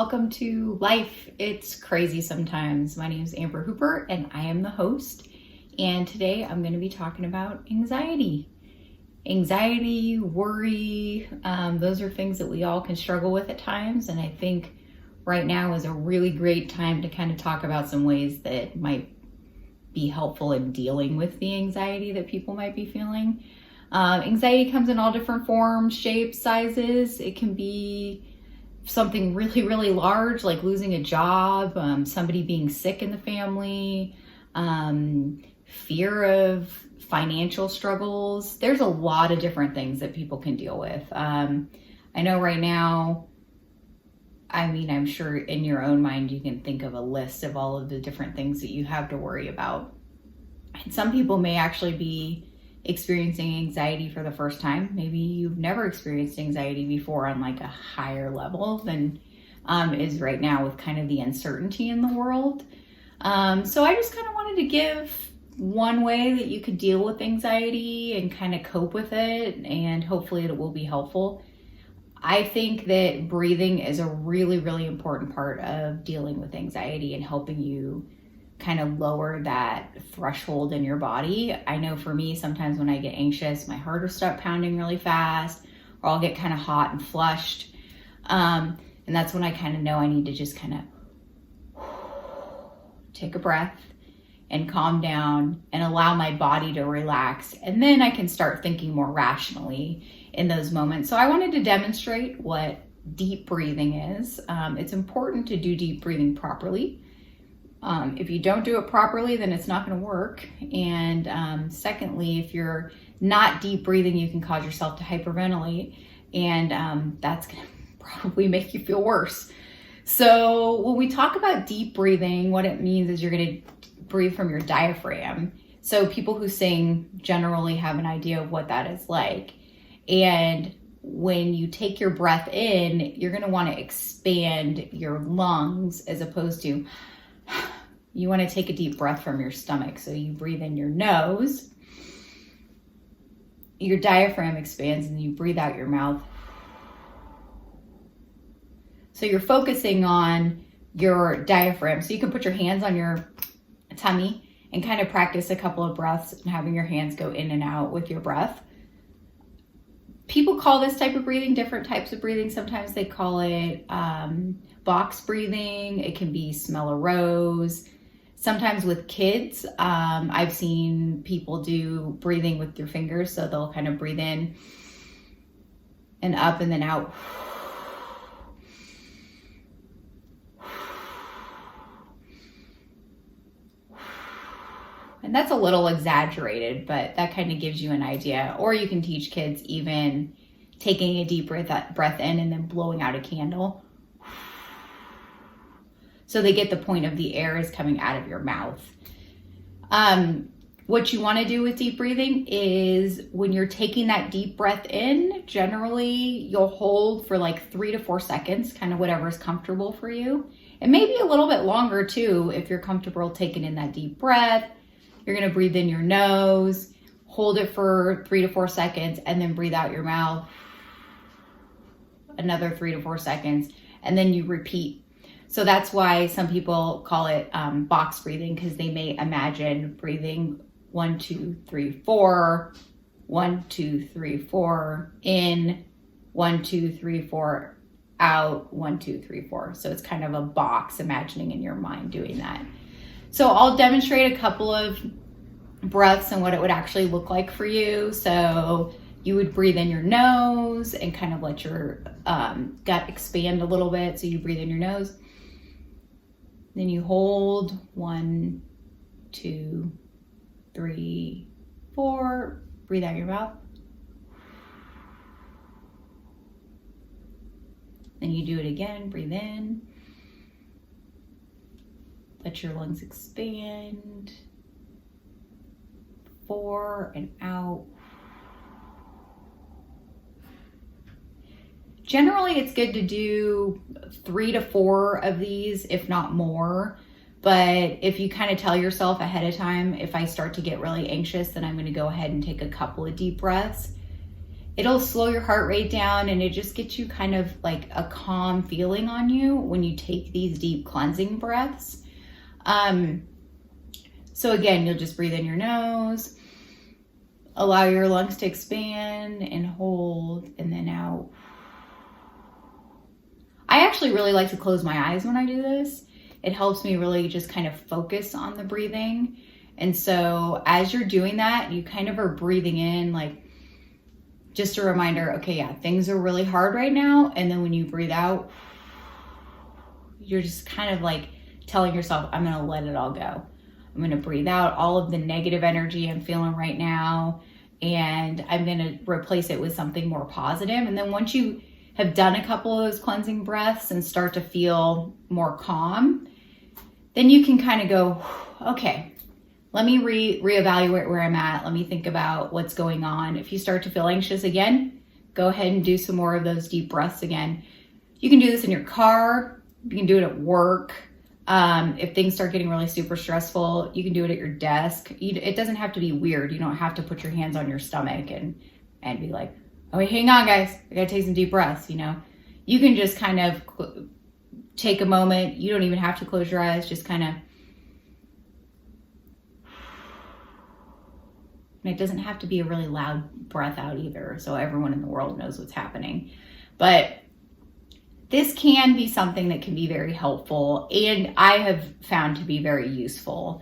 welcome to Life It's Crazy Sometimes. My name is Amber Hooper and I am the host. And today I'm going to be talking about anxiety. Anxiety, worry, those are things that we all can struggle with at times. And I think right now is a really great time to kind of talk about some ways that might be helpful in dealing with the anxiety that people might be feeling. Anxiety comes in all different forms, shapes, sizes. It can be something really, really large, like losing a job, somebody being sick in the family, fear of financial struggles. There's a lot of different things that people can deal with. I know right now, I'm sure in your own mind, you can think of a list of all of the different things that you have to worry about. And some people may actually be experiencing anxiety for the first time. Maybe you've never experienced anxiety before on like a higher level than is right now with kind of the uncertainty in the world. So I just kind of wanted to give one way that you could deal with anxiety and kind of cope with it, and hopefully it will be helpful. I think that breathing is a really, really important part of dealing with anxiety and helping you kind of lower that threshold in your body. I know for me, sometimes when I get anxious, my heart will start pounding really fast, or I'll get kind of hot and flushed. And that's when I kind of know I need to just kind of take a breath and calm down and allow my body to relax. And then I can start thinking more rationally in those moments. So I wanted to demonstrate what deep breathing is. It's important to do deep breathing properly. If you don't do it properly, then it's not going to work. And secondly, if you're not deep breathing, you can cause yourself to hyperventilate, and that's going to probably make you feel worse. So when we talk about deep breathing, what it means is you're going to breathe from your diaphragm. So people who sing generally have an idea of what that is like. And when you take your breath in, you're going to want to expand your lungs as opposed to you want to take a deep breath from your stomach. So you breathe in your nose, your diaphragm expands, and you breathe out your mouth. So you're focusing on your diaphragm. So you can put your hands on your tummy and kind of practice a couple of breaths and having your hands go in and out with your breath. People call this type of breathing different types of breathing. Sometimes they call it box breathing. It can be smell a rose. Sometimes with kids, I've seen people do breathing with their fingers. So they'll kind of breathe in and up and then out. And that's a little exaggerated, but that kind of gives you an idea. Or you can teach kids even taking a deep breath in and then blowing out a candle. So they get the point of the air is coming out of your mouth. What you want to do with deep breathing is when you're taking that deep breath in, generally you'll hold for like 3 to 4 seconds, kind of whatever is comfortable for you. And maybe a little bit longer too, if you're comfortable taking in that deep breath. You're going to breathe in your nose, hold it for 3 to 4 seconds, and then breathe out your mouth another 3 to 4 seconds, and then you repeat. So that's why some people call it box breathing, because they may imagine breathing 1, 2, 3, 4, 1, 2, 3, 4 in, 1, 2, 3, 4 out, 1, 2, 3, 4. So it's kind of a box, imagining in your mind doing that. So I'll demonstrate a couple of breaths and what it would actually look like for you. So you would breathe in your nose and kind of let your gut expand a little bit. So you breathe in your nose. Then you hold 1, 2, 3, 4. Breathe out your mouth. Then you do it again. Breathe in. Let your lungs expand. 4 and out. Generally, it's good to do 3 to 4 of these, if not more. But if you kind of tell yourself ahead of time, if I start to get really anxious, then I'm going to go ahead and take a couple of deep breaths. it'll slow your heart rate down, and it just gets you kind of like a calm feeling on you when you take these deep cleansing breaths. So again, you'll just breathe in your nose, allow your lungs to expand and hold, and then out. I actually really like to close my eyes when I do this. It helps me really just kind of focus on the breathing. And so as you're doing that, you kind of are breathing in, like, just a reminder, okay, yeah, things are really hard right now. And then when you breathe out, you're just kind of like telling yourself, I'm going to let it all go. I'm going to breathe out all of the negative energy I'm feeling right now, and I'm going to replace it with something more positive. And then once you have done a couple of those cleansing breaths and start to feel more calm, then you can kind of go, okay, let me reevaluate where I'm at. Let me think about what's going on. If you start to feel anxious again, go ahead and do some more of those deep breaths again. You can do this in your car. You can do it at work. If things start getting really super stressful, you can do it at your desk. It doesn't have to be weird. You don't have to put your hands on your stomach and be like, oh, wait, hang on, guys. I gotta take some deep breaths, you know? You can just kind of take a moment. You don't even have to close your eyes. Just kind of, and it doesn't have to be a really loud breath out either, so everyone in the world knows what's happening. But this can be something that can be very helpful, and I have found to be very useful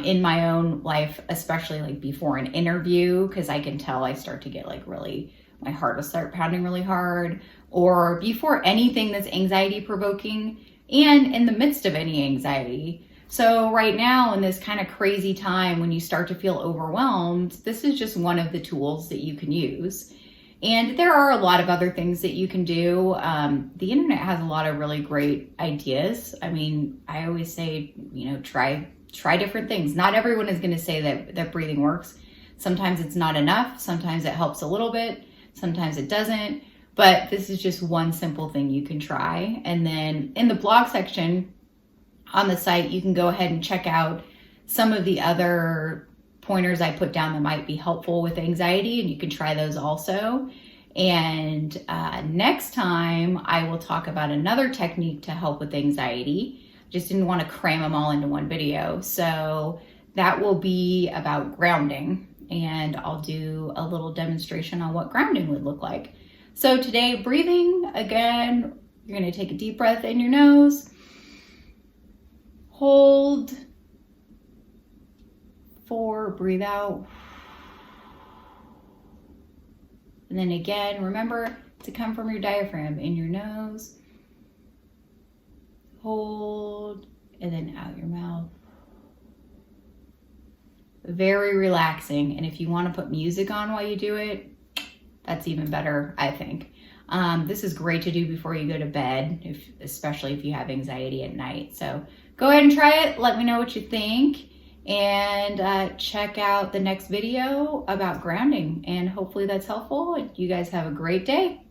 in my own life, especially like before an interview, because I can tell I start to get like really, my heart will start pounding really hard, or before anything that's anxiety provoking, and in the midst of any anxiety. So right now in this kind of crazy time when you start to feel overwhelmed, this is just one of the tools that you can use. And there are a lot of other things that you can do. The internet has a lot of really great ideas. I mean, I always say, you know, try different things. Not everyone is going to say that breathing works. Sometimes it's not enough. Sometimes it helps a little bit. Sometimes it doesn't. But this is just one simple thing you can try. And then in the blog section on the site, you can go ahead and check out some of the other pointers I put down that might be helpful with anxiety, and you can try those also. And next time I will talk about another technique to help with anxiety. Just didn't want to cram them all into one video. So that will be about grounding, and I'll do a little demonstration on what grounding would look like. So today, breathing, again, you're going to take a deep breath in your nose, hold, 4, breathe out. And then again, remember to come from your diaphragm, in your nose, hold, and then out your mouth. Very relaxing. And if you want to put music on while you do it, that's even better, I think. This is great to do before you go to bed, especially if you have anxiety at night. So go ahead and try it. Let me know what you think. And check out the next video about grounding. And hopefully that's helpful. You guys have a great day.